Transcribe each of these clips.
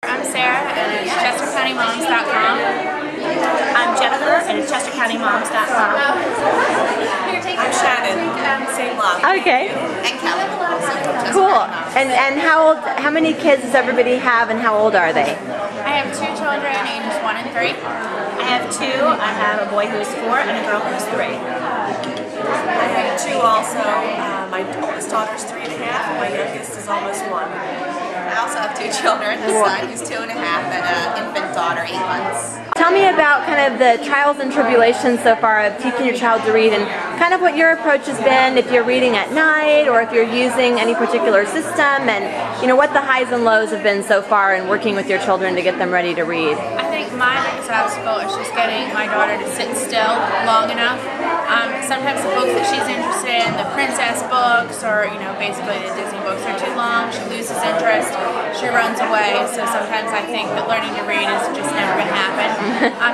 I'm Sarah, and it's ChesterCountyMoms.com. I'm Jennifer, and it's ChesterCountyMoms.com. I'm Shannon, same blog. Okay. And Kelly. Cool. And how many kids does everybody have, and how old are they? I have 2 children, ages 1 and 3. I have 2. I have a boy who is 4 and a girl who is 3. I have 2 also. My oldest daughter's 3 and a half, and my youngest is almost 1. I also have 2 children, a son who's 2 and a half, and an infant daughter, 8 months. Tell me about kind of the trials and tribulations so far of teaching your child to read, and kind of what your approach has been, if you're reading at night or if you're using any particular system, and what the highs and lows have been so far in working with your children to get them ready to read. I think my biggest obstacle is just getting my daughter to sit still long enough. Sometimes the books that she's interested in, the princess books or basically the Disney books, are too long. She loses interest. She runs away. So sometimes I think that learning to read is just never going to happen.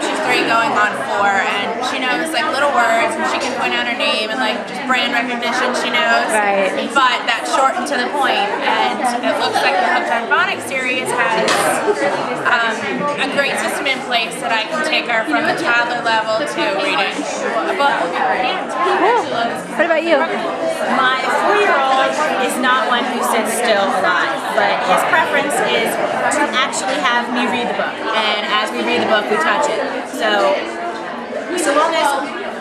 She's 3 going on 4, and she knows like little words, and she can point out her name and like just brand recognition she knows. Right. But that's short and to the point. And it looks like the Hooked on Phonics series has a great system in place that I can take her from the toddler level to reading a book. Cool. What about you? My 4-year-old is not one who sits still a lot, but his preference is to actually have me read the book. And as we read the book, we touch it. So long as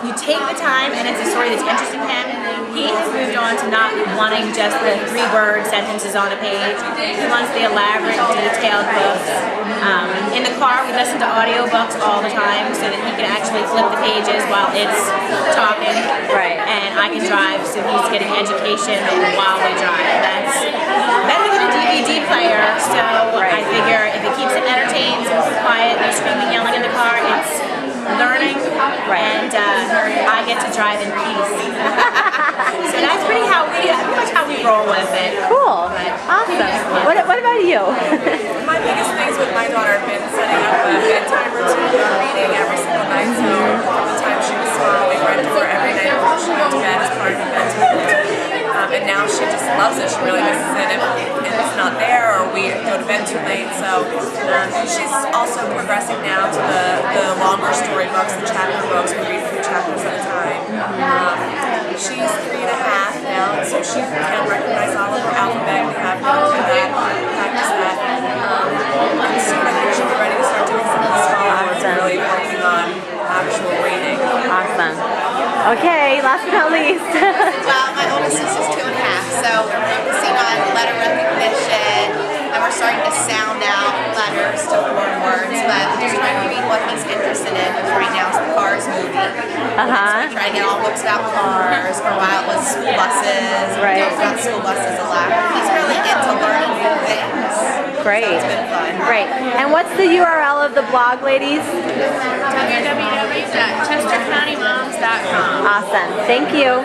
you take the time and it's a story that's interesting to him, he has moved on to not wanting just the 3-word sentences on a page. He wants the elaborate, detailed books. In the car, we listen to audiobooks all the time so that he can actually flip the pages while it's talking. Right. And I can drive, so he's getting education while we drive. That's better than a DVD player, so I figure if it keeps it entertained, quiet, no screaming, yelling in the car, it's learning, and I get to drive in peace. So that's pretty much how we roll with it. Cool. Awesome. What about you? My biggest things with my daughter have been setting up a bedtime routine of reading every single night. So from the time she was small, we read to her every night before she went to bed as part of the bedtime routine. And now she just loves it. She really misses it if it's not there or we go to bed too late. So she's also progressing now to the longer storybooks, the chapter books. We read 3 chapters at a time. She's 3 and a half now, so she can recognize all of her alphabet. We have her do that, practice that. And soon I think she'll be ready to start doing some of the smaller ones and really working on actual reading. Awesome. Okay, last but not least. Well, my oldest sister's 2 and a half, so we're focusing on letter recognition, and we're starting to sound out letters to form words, but we're just trying to read what he's interested in, which right now is the Cars movie. So we're trying to get all books about cars. For a while it was school buses. Right. We talked about school buses a lot. He's really into learning new things. Great. So it's been fun. Great. And what's the URL of the blog, ladies? www.ChesterCountyMoms.com. Awesome. Thank you.